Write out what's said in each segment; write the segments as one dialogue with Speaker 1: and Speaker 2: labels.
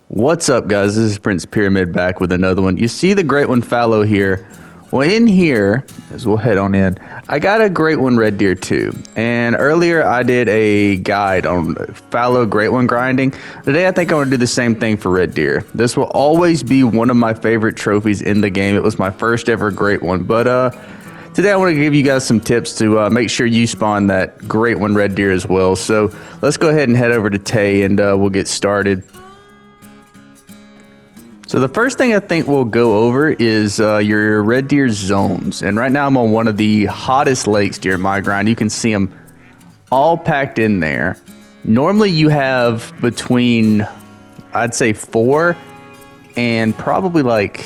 Speaker 1: What's up, guys? This is Prince Pyramid back with another one. You see the Great One Fallow here. Well, in here, as we'll head on in, I got a Great One Red Deer too. And earlier I did a guide on fallow Great One grinding. Today I think I'm going to do the same thing for Red Deer. This will always be one of my favorite trophies in the game. It was my first ever Great One. But today I want to give you guys some tips to make sure you spawn that Great One Red Deer as well. So let's go ahead and head over to Tay and we'll get started. So the first thing I think we'll go over is your Red Deer zones. And right now I'm on one of the hottest lakes during my grind. You can see them all packed in there. Normally you have between, I'd say 4 and probably like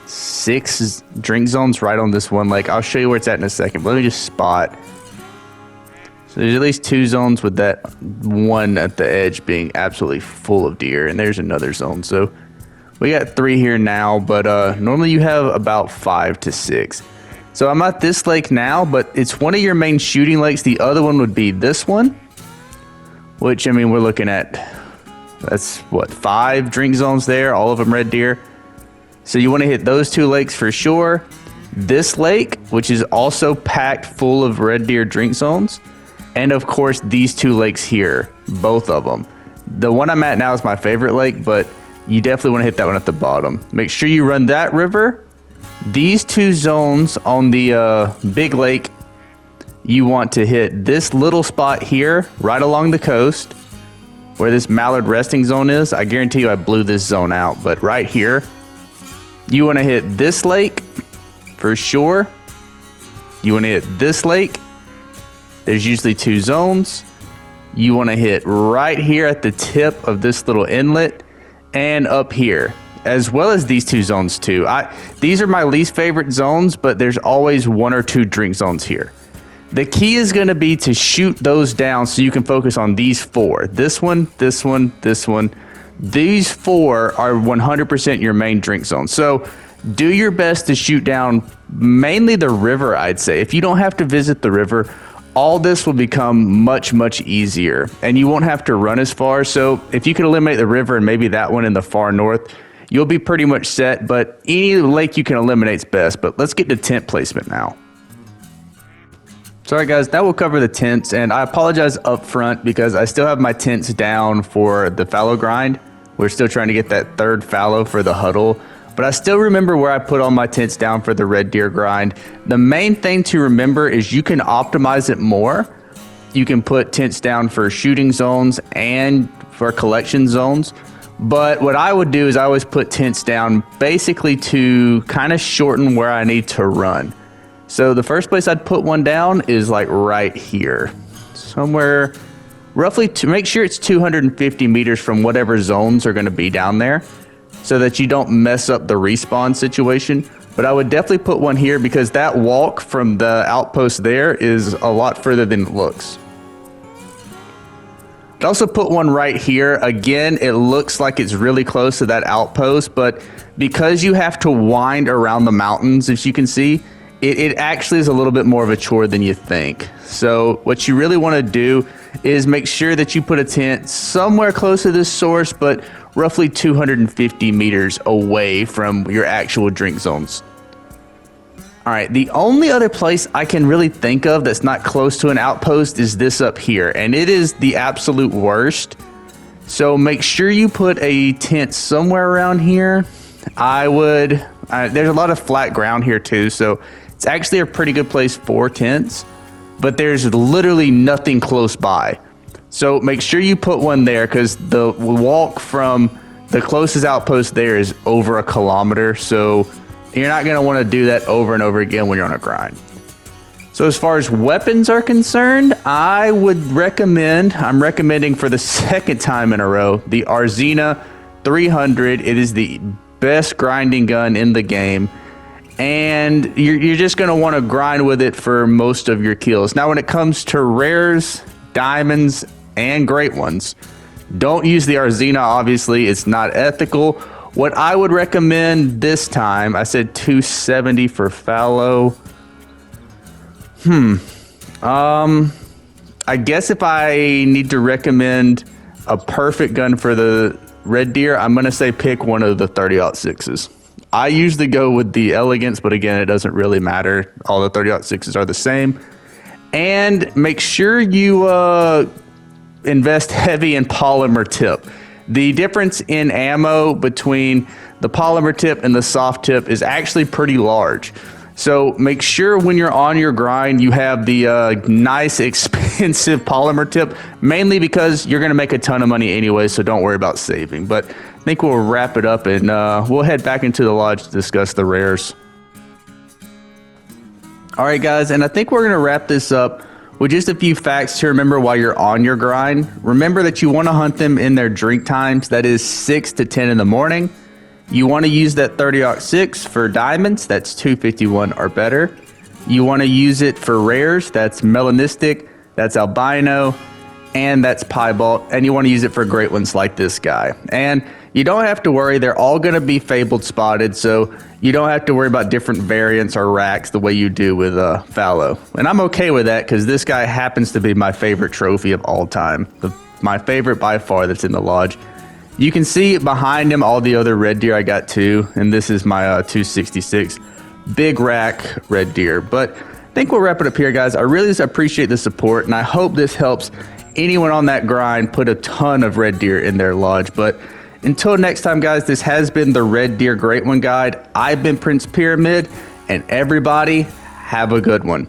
Speaker 1: 6 drink zones right on this one lake. I'll show you where it's at in a second. But let me just spot. So there's at least 2 zones with that one at the edge being absolutely full of deer. And there's another zone. So we got 3 here now, but normally you have about 5 to 6. So I'm at this lake now, but it's one of your main shooting lakes. The other one would be this one, which, I mean, we're looking at, that's what, 5 drink zones there, all of them red deer. So you want to hit those 2 lakes for sure. This lake, which is also packed full of red deer drink zones. And of course, these 2 lakes here, both of them. The one I'm at now is my favorite lake, but you definitely want to hit that one at the bottom. Make sure you run that river. These 2 zones on the big lake, you want to hit this little spot here, right along the coast, where this mallard resting zone is. I guarantee you I blew this zone out, but right here, you want to hit this lake for sure. You want to hit this lake. There's usually 2 zones. You want to hit right here at the tip of this little inlet, and up here, as well as these 2 zones too. These are my least favorite zones, but there's always 1 or 2 drink zones here. The key is going to be to shoot those down so you can focus on these 4. This one, this one, this one. These 4 are 100% your main drink zone. So do your best to shoot down mainly the river, I'd say. If you don't have to visit the river, all this will become much, much easier, and you won't have to run as far. So if you can eliminate the river and maybe that one in the far north, you'll be pretty much set, but any lake you can eliminate is best. But let's get to tent placement now. Sorry guys, that will cover the tents, and I apologize up front because I still have my tents down for the fallow grind. We're still trying to get that 3rd fallow for the huddle. But I still remember where I put all my tents down for the red deer grind. The main thing to remember is you can optimize it more. You can put tents down for shooting zones and for collection zones. But what I would do is I always put tents down basically to kind of shorten where I need to run. So the first place I'd put one down is like right here. Somewhere roughly to make sure it's 250 meters from whatever zones are going to be down there, so that you don't mess up the respawn situation. But I would definitely put one here because that walk from the outpost there is a lot further than it looks. I'd also put one right here. Again, it looks like it's really close to that outpost, but because you have to wind around the mountains, as you can see, it actually is a little bit more of a chore than you think. So what you really want to do is make sure that you put a tent somewhere close to this source, but roughly 250 meters away from your actual drink zones. All right, the only other place I can really think of that's not close to an outpost is this up here, and it is the absolute worst. So make sure you put a tent somewhere around here. There's a lot of flat ground here too, so it's actually a pretty good place for tents, but there's literally nothing close by. So make sure you put one there because the walk from the closest outpost there is over 1 kilometer. So you're not going to want to do that over and over again when you're on a grind. So as far as weapons are concerned, I'm recommending for the 2nd time in a row, the Arzina 300. It is the best grinding gun in the game. And you're just going to want to grind with it for most of your kills. Now, when it comes to rares, diamonds, and great ones, don't use the Arzina. Obviously, it's not ethical. What I would recommend this time, I said 270 for fallow. I guess if I need to recommend a perfect gun for the red deer, I'm going to say pick one of the 30-06s. I usually go with the Elegance, but again, it doesn't really matter. All the 30-06s are the same. And make sure you invest heavy in polymer tip. The difference in ammo between the polymer tip and the soft tip is actually pretty large. So make sure when you're on your grind, you have the nice, expensive polymer tip, mainly because you're going to make a ton of money anyway, so don't worry about saving. But I think we'll wrap it up and we'll head back into the lodge to discuss the rares. All right, guys, and I think we're going to wrap this up with just a few facts to remember while you're on your grind. Remember that you want to hunt them in their drink times, that is 6 to 10 in the morning. You want to use that 30-06 for diamonds, that's 251 or better. You want to use it for rares, that's melanistic, that's albino, and that's piebald. And you want to use it for great ones like this guy. And you don't have to worry, they're all going to be fabled spotted, so you don't have to worry about different variants or racks the way you do with fallow. And I'm okay with that because this guy happens to be my favorite trophy of all time. My favorite by far that's in the lodge. You can see behind him all the other red deer I got too, and this is my 266 big rack red deer. But I think we'll wrap it up here, guys. I really just appreciate the support, and I hope this helps anyone on that grind put a ton of red deer in their lodge. But until next time, guys, this has been the Red Deer Great One Guide. I've been Prince Pyramid, and everybody have a good one.